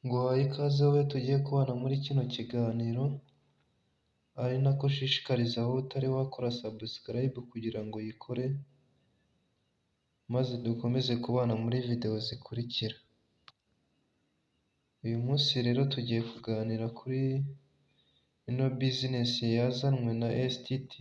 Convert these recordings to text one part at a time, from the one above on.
Nguhaye ikaze wowe tugiye kubana muri kino kiganiro, ari nako nshishikariza wowe utari wakora subscribe kugira ngo uyikore, maze dukomeze kubana muri video zikurikira. Uyu munsi rero tugiye kuganira kuri ino business yazanwe na STT,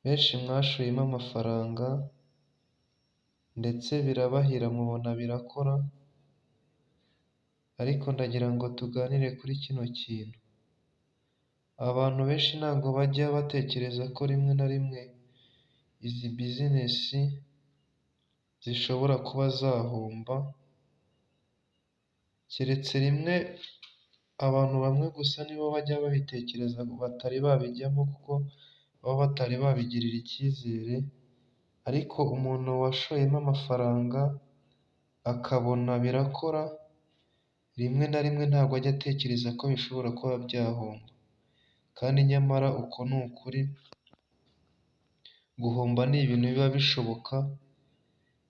benshi mwashoyemo amafaranga ndetse birabahira mubona birakora, ariko ndagira ngo tuganire kuri kino kintu. Abantu benshi ntabwo bajya batekereza ko rimwe na rimwe izi business zishobora kuba zahomba, keretse rimwe abantu bamwe gusa nibo bajya babitekereza batari babijyamo, kuko baba batari babigirira icyizere, ariko umuntu washoyemo amafaranga akabona birakora, rimwe na rimwe ntabwo ajya atekereza ko bishobora kuba byahomba, kandi nyamara uko ni ukuri. Guhomba ni ibintu biba bishoboka,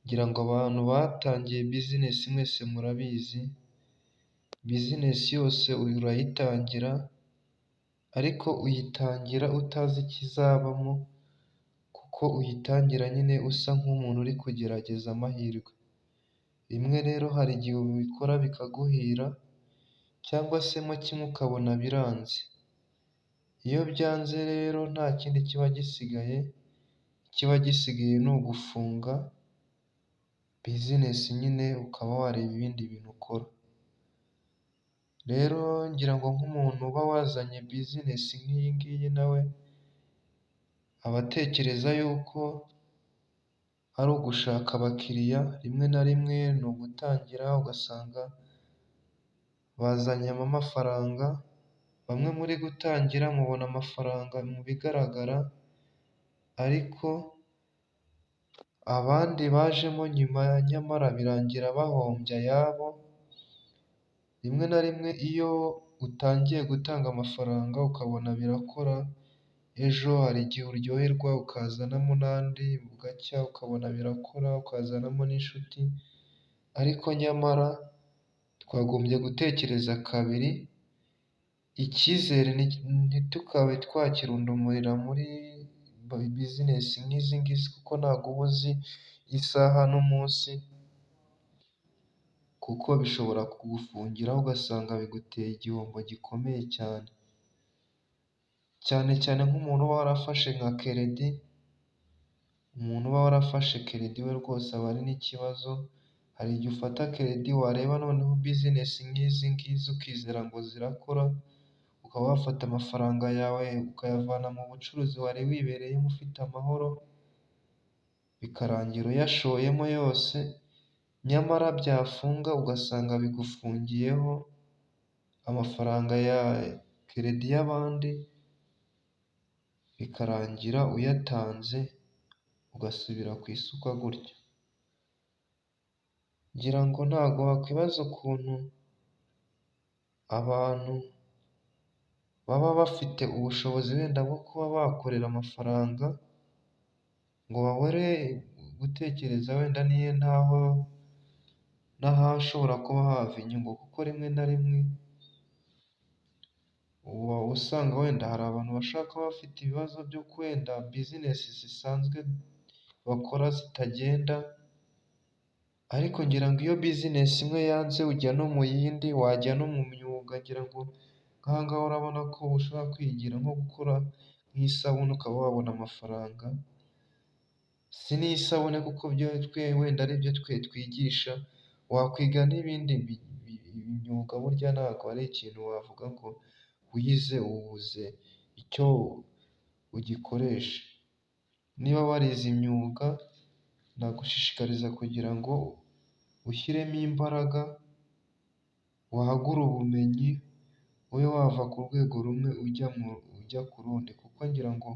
ngira ngo abantu batangiye business mwese murabizi, business yose urayitangira, ariko uyitangira utazi ikizabamo, kuko uyitangira nyine usa nk'umuntu uri kugerageza amahirwe. Rimwe rero hari igihe ubikora bikaguhira, cyangwa se mo kimwe ukabona biranze. Iyo byanze rero nta kindi kiba gisigaye, ikiba gisigaye ni ugufunga business nyine ukaba wareba ibindi bintu ukora. Rero ngira ngo nk'umuntu uba wazanye business nk'iyi ngiyi, nawe aba atekereza yuko ari ugushaka abakiriya, rimwe na rimwe ni ugutangira ugasanga bazanyemo amafaranga, bamwe muri gutangira mubona amafaranga mu bigaragara, ariko abandi bajemo nyuma nyamara birangira bahombye ayabo. Rimwe na rimwe iyo utangiye gutanga amafaranga ukabona birakora, ejo hari igihe uryoherwa ukazanamo n'andi, bugacya ukabona birakora ukazanamo n'inshuti, ariko nyamara twagombye gutekereza kabiri, icyizere ntitukabe twakirundumurira muri business nk'izi ngizi, kuko ntabwo uba uzi isaha n'umunsi, kuko bishobora kugufungiraho ugasanga biguteye igihombo gikomeye cyane. Cyane cyane nk'umuntu uba warafashe nka keredi, umuntu uba warafashe keredi we rwose aba ari n'ikibazo. Hari igihe ufata keredi wareba noneho business nk'izi ngizi ukizera ngo zirakora, ukaba wafata amafaranga yawe ukayavana mu bucuruzi wari wibereyemo ufite amahoro, bikarangira uyashoyemo yose, nyamara byafunga ugasanga bigufungiyeho amafaranga ya keredi y'abandi, bikarangira uyatanze ugasubira ku isuka gutyo. Ngira ngo ntabwo wakwibaza ukuntu abantu baba bafite ubushobozi wenda bwo kuba bakorera amafaranga, ngo babure gutekereza wenda niyo n'ahashobora kuba hava inyungu, kuko rimwe na rimwe uba usanga wenda hari abantu bashobora kuba bafite ibibazo byo wenda business zisanzwe bakora zitagenda, ariko ngira ngo iyo business imwe yanze ujya no mu yindi, wajya no mu myuga. Ngira ngo nk'aha ngaha urabona ko ushobora kwigira nko gukora nk'isabune ukaba wabona amafaranga, si n'isabune kuko byo wenda ari byo twe twigisha, wakwiga n'ibindi imyuga, burya ntabwo ari ikintu wavuga ngo wize ubuze icyo ugikoresha. Niba warize imyuga, nagushishikariza kugira ngo ushyiremo imbaraga, wagure ubumenyi, ube wava ku rwego rumwe ujya ku rundi, kuko ngira ngo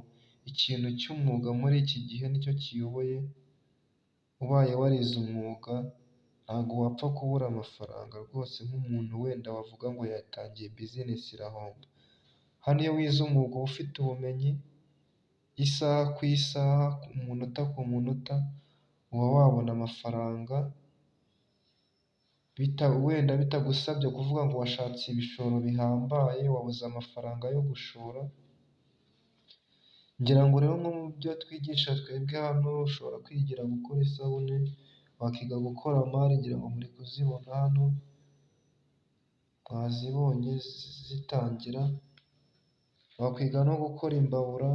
ikintu cy'umwuga muri iki gihe nicyo kiyoboye. Ubaye warize umwuga ntabwo wapfa kubura amafaranga rwose, nk'umuntu wenda wavuga ngo yatangiye business irahomba. Hano iyo wize umwuga uba ufite ubumenyi, isaha ku isaha, umunota ku munota, uba wabona amafaranga wenda bitagusabye kuvuga ngo washatse ibishoro bihambaye, wabuze amafaranga yo gushora. Ngira ngo rero nko mu byo twigisha twebwe hano, ushobora kwigira gukora isabune, wakiga gukora mari, ngira ngo muri kuzibona hano, mwazibonye zitangira. Wakwiga no gukora imbabura,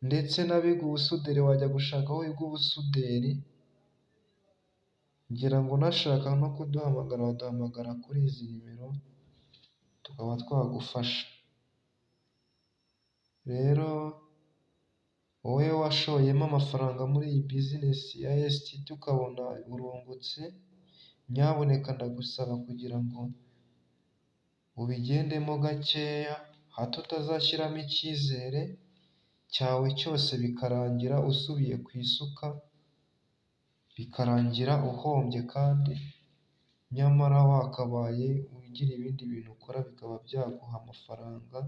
ndetse n'abiga ubusuderi wajya gushaka aho wiga ubusuderi. Ngira ngo unashaka no kuduhamagara waduhamagara kuri izi nimero tukaba twagufasha. Rero wowe washoyemo amafaranga muri iyi bizinesi ya STT ukabona urungutse, nyabuneka ndagusaba kugira ngo ubigendemo gakeya, hato utazashyiramo icyizere cyawe cyose bikarangira usubiye ku isuka, bikarangira uhombye, kandi nyamara wakabaye ugira ibindi bintu ukora bikaba byaguha amafaranga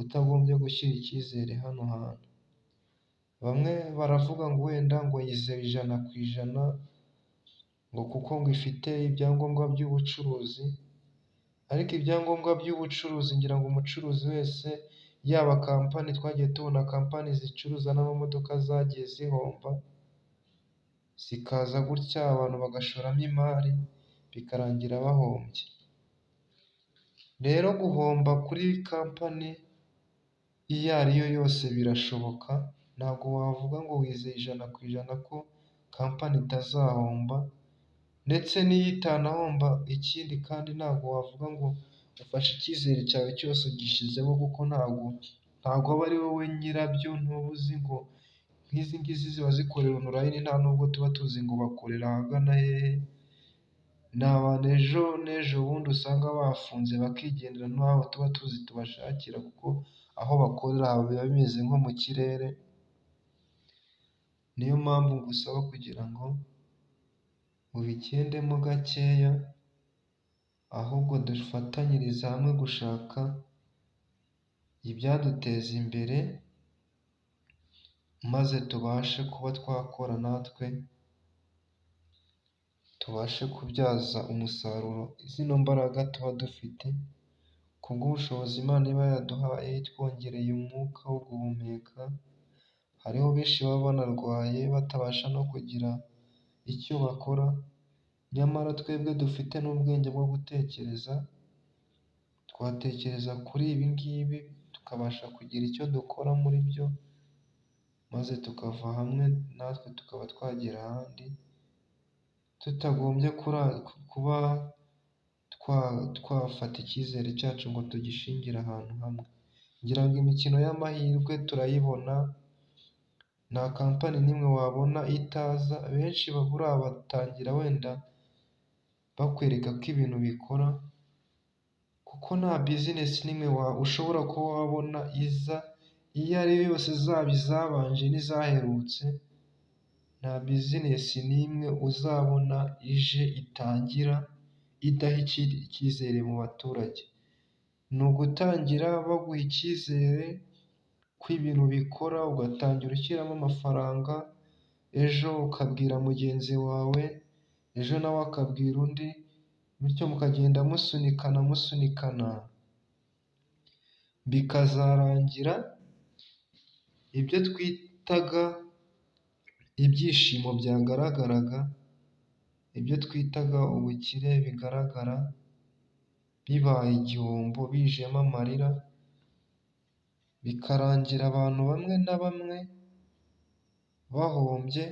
utagombye gushyira icyizere hano hantu. Bamwe baravuga ngo wenda ngo yizeye 100%, ngo kuko ngo ifite ibyangombwa by'ubucuruzi. Ariko ibyangombwa by'ubucuruzi, ngira ngo umucuruzi wese, yaba kampani, twagiye tubona kampani zicuruza n'amamodoka zagiye zihomba, zikaza gutya abantu bagashoramo imari bikarangira bahombye. Rero guhomba kuri kampani iyo ari yo yose birashoboka. Ntabwo wavuga ngo wizeye 100% ko kampani itazahomba, ndetse n'iyo itanahomba, ikindi kandi ntabwo wavuga ngo ufashe icyizere cyawe cyose ugishyizemo, kuko ntabwo aba ari wowe nyirabyo. Ntuba uzi ngo nk'izi ngizi ziba zikorera online, nta nubwo tuba tuzi ngo bakorera ahagana hehe. Ni abantu ejo n'ejo bundi usanga bafunze bakigendera, n'aho tuba tuzi tubashakira, kuko aho bakorera biba bimeze nko mu kirere. Niyo mpamvu ngusaba kugira ngo ubigendemo gakeya, ahubwo dufatanyirize hamwe gushaka ibyaduteza imbere, maze tubashe kuba twakora natwe, tubashe kubyaza umusaruro zino mbaraga tuba dufite, kubw'ubushobozi Imana iba yaduhaye itwongereye umwuka wo guhumeka. Hariho benshi baba banarwaye batabasha no kugira icyo bakora, nyamara twebwe dufite n'ubwenge bwo gutekereza, twatekereza kuri ibi ngibi tukabasha kugira icyo dukora muri byo, maze tukava hamwe natwe tukaba twagera ahandi, tutagombye kuba twafata icyizere cyacu ngo tugishingire ahantu hamwe. Ngira ngo imikino y'amahirwe turayibona, nta kampani n'imwe wabona itaza. Benshi babura batangira wenda bakwereka ko ibintu bikora, kuko nta bizinesi n'imwe ushobora kuba wabona iza iyo ari yo yose, zaba izabanje n'izaherutse, nta bizinesi n'imwe uzabona ije itangira idaha icyizere mu baturage. Ni ugutangira baguha icyizere ko ibintu bikora, ugatangira ushyiramo amafaranga, ejo ukabwira mugenzi wawe, ejo nawe akabwira undi, bityo mukagenda musunikana, bikazarangira ibyo twitaga ibyishimo byagaragaraga, ibyo twitaga ubukire bigaragara, bibaye igihombo, bijemo amarira, bikarangira abantu bamwe na bamwe bahombye.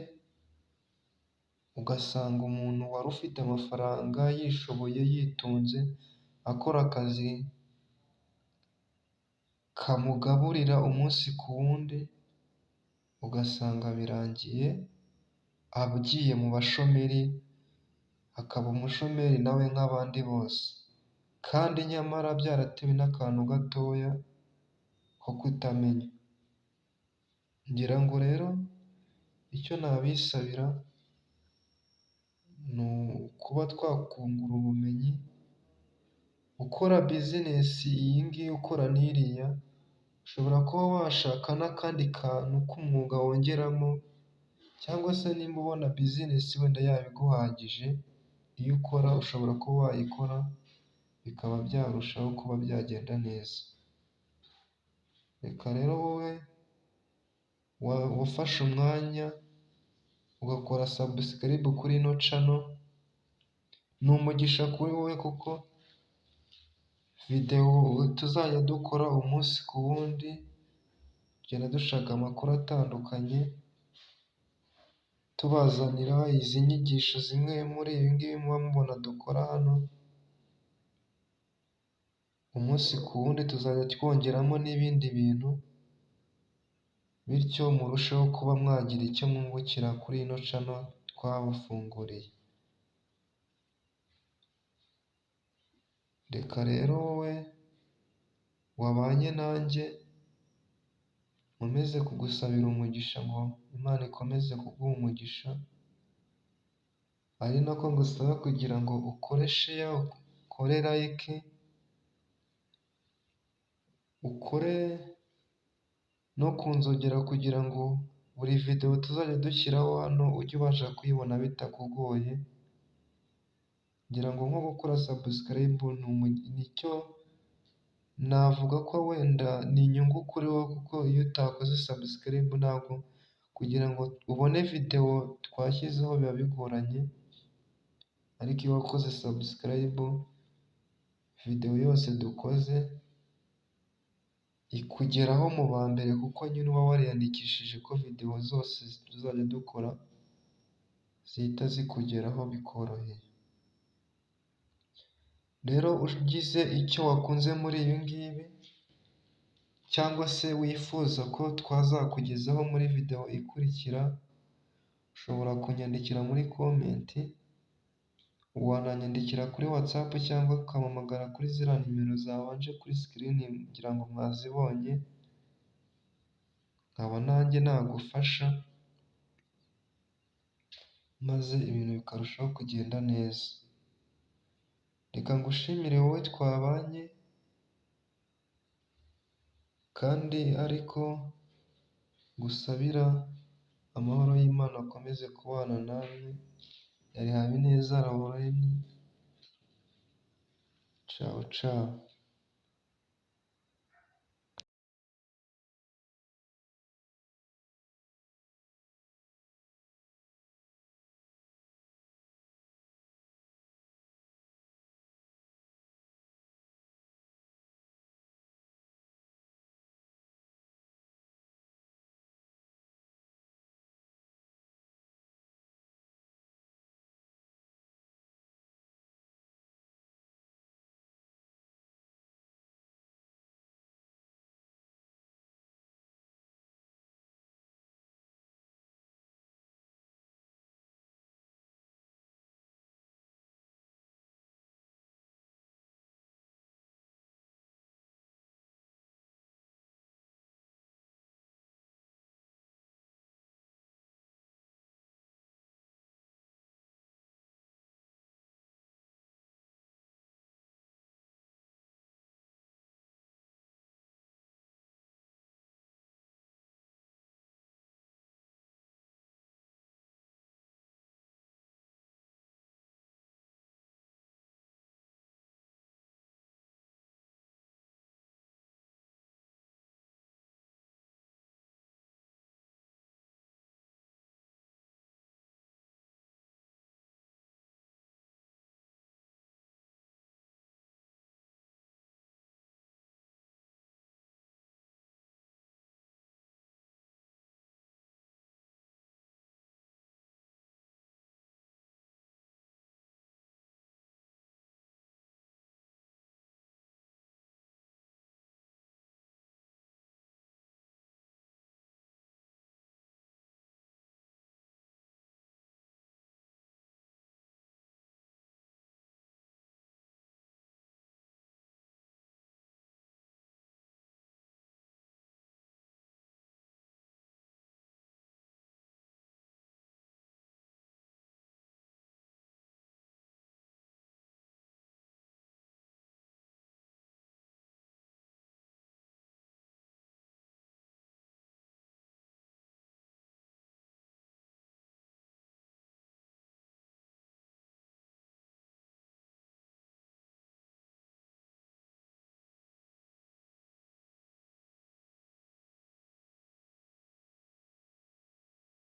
Ugasanga umuntu wari ufite amafaranga, yishoboye, yitunze, akora akazi kamugaburira umunsi ku wundi, ugasanga birangiye agiye mu bashomeri, akaba umushomeri nawe nk'abandi bose, kandi nyamara byaratewe n'akantu gatoya ko kutamenya. Ngira ngo rero icyo nabisabira ni ukuba twakungura ubumenyi, ukora bizinesi iyi ngiyi, ukora n'iriya, ushobora kuba washaka n'akandi kantu k'umwuga wongeramo, cyangwa se nimba ubona bizinesi wenda yaba iguhagije, iyo ukora ushobora kuba wayikora bikaba byarushaho kuba byagenda neza. Reka rero wowe wafashe umwanya ugakora subscribe kuri ino channel, ni umugisha kuri wowe kuko videwo tuzajya dukora umunsi ku wundi, tugenda dushaka amakuru atandukanye, tubazanira izi nyigisho zimwe muri ibi ngibi muba mubona dukora hano, umunsi ku wundi tuzajya twongeramo n'ibindi bintu, bityo murusheho kuba mwagira icyo mwungukira kuri ino channel twabafunguriye. Reka rero wowe wabanye nanjye nkomeze kugusabira umugisha ngo Imana ikomeze kuguha umugisha, ari nako ngusaba kugira ngo ukore share, ukore like, ukore no kunzogera kugira ngo buri videwo tuzajya dushyiraho hano ujye ubasha kuyibona bitakugoye. Ngira ngo nko gukora subscribe nicyo navuga ko wenda ni inyungu kuri wowe, kuko iyo utakoze subscribe ntabwo kugira ngo ubone videwo twashyizeho biba bigoranye, ariko iyo wakoze subscribe videwo yose dukoze ikugeraho mu ba mbere, kuko nyine uba wariyandikishije ko videwo zose tuzajya dukora zihita zikugeraho bikoroheye. Rero ugize icyo wakunze muri ibi ngibi cyangwa se wifuza ko twazakugezaho muri videwo ikurikira, ushobora kunyandikira muri komenti, wananyandikira kuri WhatsApp cyangwa ukampamagara kuri ziriya nimero zabanje kuri screen ngira ngo mwazibonye, nkaba nanjye nagufasha maze ibintu bikarushaho kugenda neza. Reka ngushimire wowe twabanye, kandi ariko ngusabira amahoro y'Imana akomeze kubana nawe. Yari Habineza Laurent. Ciao ciao.